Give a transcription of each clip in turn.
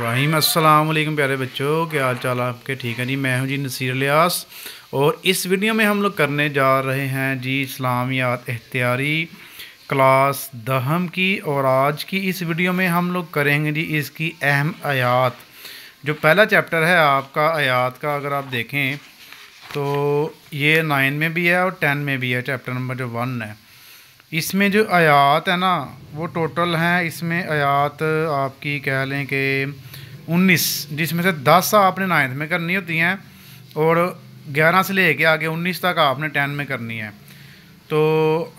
रहीम। अस्सलाम वालेकुम प्यारे बच्चों, क्या हाल चाल आपके? ठीक है जी, मैं हूं जी नसीर इलियास। और इस वीडियो में हम लोग करने जा रहे हैं जी इस्लामियात एख्तियारी क्लास दहम की। और आज की इस वीडियो में हम लोग करेंगे जी इसकी अहम आयात। जो पहला चैप्टर है आपका आयात का, अगर आप देखें तो ये 9 में भी है और 10 में भी है। चैप्टर नंबर जो 1 है, इसमें जो आयात है ना वो टोटल हैं। इसमें आयात आपकी कह लें कि 19, जिसमें से 10 आपने 9th में करनी होती हैं और 11 से लेके आगे 19 तक आपने 10 में करनी है। तो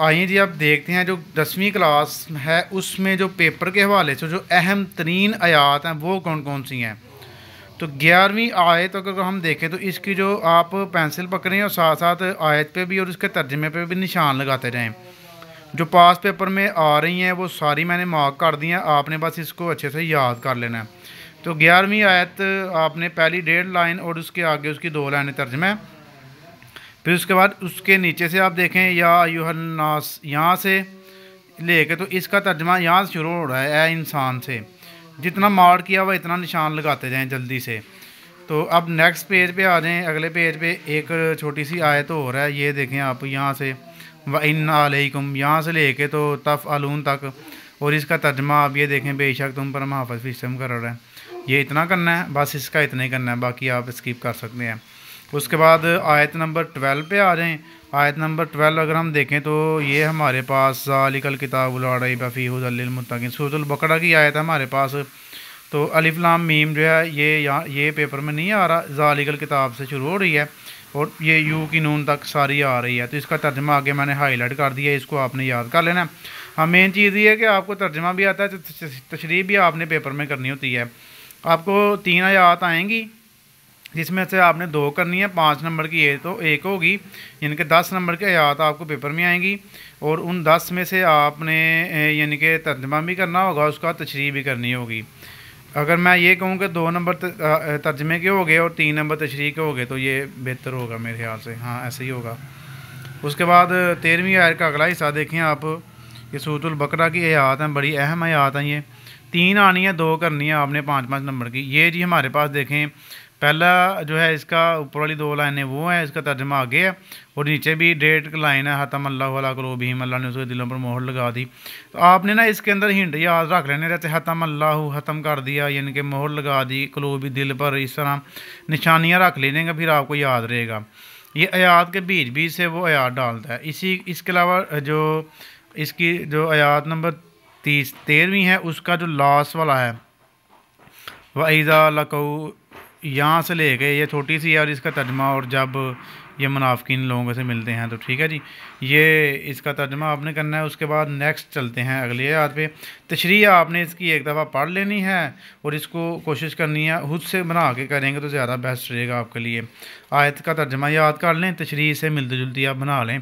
आइए जी, अब देखते हैं जो 10वीं क्लास है उसमें जो पेपर के हवाले से जो अहम तरीन आयात हैं वो कौन कौन सी हैं। तो 11वीं आयत अगर हम देखें तो इसकी जो आप पेंसिल पकड़ें और साथ साथ आयत पे भी और उसके तर्जमे पे भी निशान लगाते जाएं। जो पास पेपर में आ रही हैं वो सारी मैंने मार्क कर दी हैं, आपने बस इसको अच्छे से याद कर लेना है। तो 11वीं आयत आपने पहली 1.5 लाइन और उसके आगे उसकी 2 लाइनें तर्जमा है। फिर उसके बाद उसके नीचे से आप देखें या अय्युहन्नास, यहाँ से लेके तो इसका तर्जमा यहाँ से शुरू हो रहा है, ए इंसान से। जितना मार्क किया हुआ इतना निशान लगाते जाएँ जल्दी से। तो अब नेक्स्ट पेज पे आ जाएँ। अगले पेज पे एक छोटी सी आयत हो रहा है, ये देखें आप यहाँ से व इन्ना अलैकुम, यहाँ से लेके तो तफ़अलून तक। और इसका तर्जमा आप ये देखें, बेशक तुम पर हम हाफ़िज़ सिस्टम कर रहे हैं। ये इतना करना है, बस इसका इतना ही करना है, बाकी आप स्किप कर सकते हैं। उसके बाद आयत नंबर 12 पे आ जाएँ। आयत नंबर 12 अगर हम देखें तो ये हमारे पास ज़ालिकल किताबुल ला रैब फ़ीहि हुदल लिल मुत्तक़ीन, सूरतुल बकरा की आयत है हमारे पास। तो अलिफ लाम मीम जो है ये पेपर में नहीं आ रहा, ज़ालिकल किताब से शुरू हो रही है और ये यू की नून तक सारी आ रही है। तो इसका तर्जमा आगे मैंने हाईलाइट कर दिया है, इसको आपने याद कर लेना। हाँ, मेन चीज़ ये है कि आपको तर्जमा भी आता है तो तशरीह भी आपने पेपर में करनी होती है। आपको 3 आयात आएंगी जिसमें से आपने 2 करनी है। 5 नंबर की ये तो एक होगी, यानी कि 10 नंबर की आयात आपको पेपर में आएंगी। और उन 10 में से आपने यानी कि तर्जमा भी करना होगा, उसका तशरीह भी करनी होगी। अगर मैं ये कहूँ कि 2 नंबर तर्जमे के हो गए और 3 नंबर तशरीह के हो गए तो ये बेहतर होगा मेरे ख्याल से। हाँ, ऐसे ही होगा। उसके बाद 13वीं आयत का अगला हिस्सा देखें आप। ये सूरतुल बकरा की आयत हैं, बड़ी अहम आयत हैं। ये 3 आनी है, 2 करनी है आपने 5-5 नंबर की। ये जी हमारे पास देखें, पहला जो है इसका ऊपर वाली 2 लाइनें वो हैं, इसका तर्जमा आगे है और नीचे भी 1.5 लाइन है, हतम अल्लाहु अला कुलूबिहिम, अल्लाह ने उसके दिलों पर मोहर लगा दी। तो आपने ना इसके अंदर हिंट याद रख लेने रहते, हतम अल्लाहु, हतम कर दिया यानी कि मोहर लगा दी, कुलूबी दिल पर, इस तरह निशानियाँ रख लेने का, फिर आपको याद रहेगा। ये आयात के बीच बीच से वो आयात डालता है। इसके अलावा जो इसकी जो आयात नंबर 13वीं है उसका जो लास्ट वाला है वइज़ा लक़ू, यहाँ से लेके ये छोटी सी है और इसका तर्जमा, और जब ये मुनाफिकीन लोगों से मिलते हैं तो ठीक है जी, ये इसका तर्जमा आपने करना है। उसके बाद नेक्स्ट चलते हैं अगली आयत पे। तशरीह आपने इसकी एक दफ़ा पढ़ लेनी है और इसको कोशिश करनी है खुद से बना के करेंगे तो ज़्यादा बेस्ट रहेगा आपके लिए। आयत का तर्जमा याद कर लें, तशरीह से मिलती जुलती आप बना लें।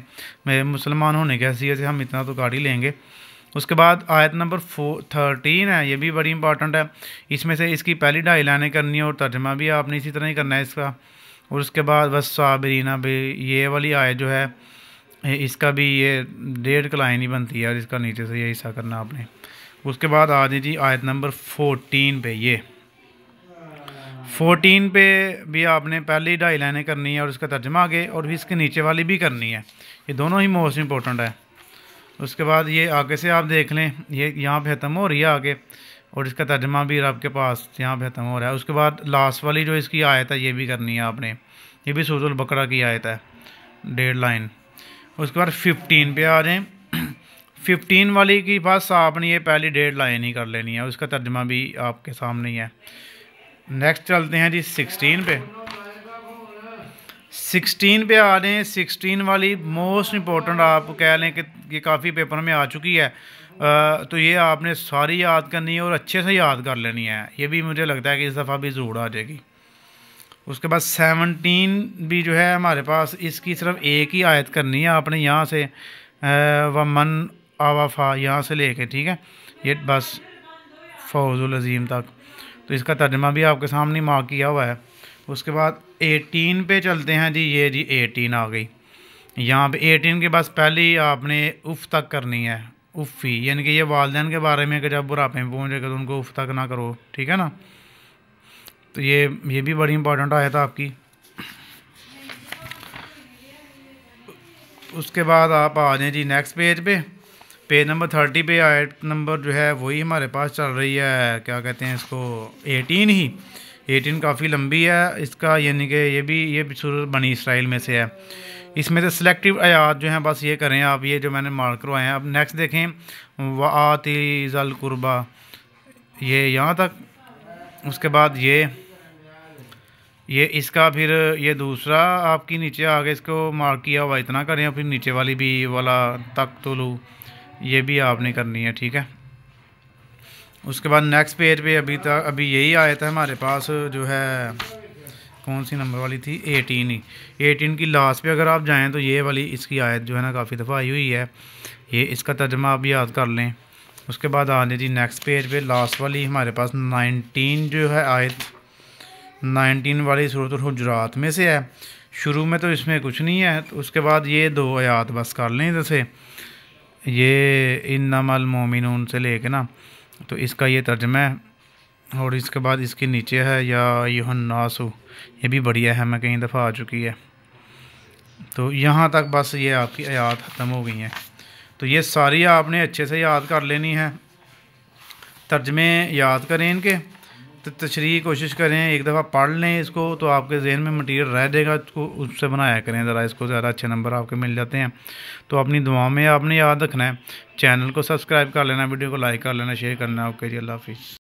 मेरे मुसलमान होने की हैसियत से हम इतना तो काट ही लेंगे। उसके बाद आयत नंबर 13 है, ये भी बड़ी इंपॉर्टेंट है। इसमें से इसकी पहली 2.5 लाइनें करनी है और तर्जमा भी आपने इसी तरह ही करना है इसका। और उसके बाद बस साबिरीना भी, ये वाली आयत जो है इसका भी ये 1.5 लाइन ही बनती है और इसका नीचे से ये हिस्सा करना आपने। उसके बाद आ जाए जी आयत नंबर 14 पे। ये 14 पे भी आपने पहली 2.5 लाइनें करनी है और इसका तर्जमा आगे, और भी इसके नीचे वाली भी करनी है। ये दोनों ही मोस्ट इंपॉर्टेंट है। उसके बाद ये आगे से आप देख लें, ये यहाँ पे ख़त्म हो रही है आगे और इसका तर्जमा भी आपके पास यहाँ पे ख़त्म हो रहा है। उसके बाद लास्ट वाली जो इसकी आयत है ये भी करनी है आपने, ये भी सूरतुल बकरा की आयत है, 1.5 लाइन। उसके बाद 15 पे आ जाएँ। 15 वाली की पास आपने ये पहली 1.5 लाइन ही कर लेनी है, उसका तर्जमा भी आपके सामने ही है। नेक्स्ट चलते हैं जी 16 पे। 16 पे आ रहे हैं। 16 वाली मोस्ट इंपॉर्टेंट आप कह लें कि काफ़ी पेपर में आ चुकी है। तो ये आपने सारी याद करनी है और अच्छे से याद कर लेनी है। ये भी मुझे लगता है कि इस दफ़ा भी ज़रूर आ जाएगी। उसके बाद 17 भी जो है हमारे पास, इसकी सिर्फ एक ही आयत करनी है आपने, यहाँ से व मन आवाफ़ा यहाँ से लेके, ठीक है, ये बस फ़ौज़ुल अज़ीम तक। तो इसका तर्जमा भी आपके सामने मार्क किया हुआ है। उसके बाद 18 पे चलते हैं जी। ये जी 18 आ गई। यहाँ पे 18 के बस पहली आपने उफ़ तक करनी है, उफ़ी, यानी कि ये वालिदैन के बारे में कि जब बुढ़ापे में पहुँचेगा तो उनको उफ़ तक ना करो, ठीक है ना। तो ये भी बड़ी इंपॉर्टेंट आयत है आपकी। उसके बाद आप आ जाएँ जी नेक्स्ट पेज पे, पेज नंबर 30 पे आयत नंबर जो है वही हमारे पास चल रही है, क्या कहते हैं इसको, 18 ही। 18 काफ़ी लंबी है इसका, यानी कि ये भी सूरत बनी इसराइल में से है। इसमें से सिलेक्टिव आयात जो हैं बस ये करें आप, ये जो मैंने मार्क करवाए हैं। अब नेक्स्ट देखें, व आती ज़ल कुर्बा, ये यहाँ तक। उसके बाद ये इसका फिर ये दूसरा आपकी नीचे आगे इसको मार्क किया हुआ इतना करें, फिर नीचे वाली भी वाला तक तुलू ये भी आपने करनी है, ठीक है। उसके बाद नेक्स्ट पेज पे अभी यही आया था हमारे पास, जो है कौन सी नंबर वाली थी, 18 ही। 18 की लास्ट पे अगर आप जाएं तो ये वाली इसकी आयत जो है ना काफ़ी दफ़ा आई हुई है, ये इसका तर्जमा आप याद कर लें। उसके बाद आ जाए जी नेक्स्ट पेज पे, लास्ट वाली हमारे पास 19 जो है आयत, 19 वाली सूरत हुजरात में से है। शुरू में तो इसमें कुछ नहीं है, तो उसके बाद ये 2 आयात बस कर लें। जैसे ये इन्नमल मोमिनून से लेके ना, तो इसका ये तर्जमा है। और इसके बाद इसके नीचे है या अय्युहन्नासु, ये भी बढ़िया है, मैं कई दफ़ा आ चुकी है। तो यहाँ तक बस ये आपकी आयात ख़त्म हो गई हैं। तो ये सारी आपने अच्छे से याद कर लेनी है, तर्जमे याद करें इनके, तो तशरीह कोशिश करें, एक दफ़ा पढ़ लें इसको तो आपके जहन में मटीरियल रह देगा, उसको उससे बनाया करें ज़रा, इसको ज़्यादा अच्छे नंबर आपके मिल जाते हैं। तो अपनी दुआ में आपने याद रखना है। चैनल को सब्सक्राइब कर लेना, वीडियो को लाइक कर लेना, शेयर करना। ओके जी, अल्लाह हाफिज़।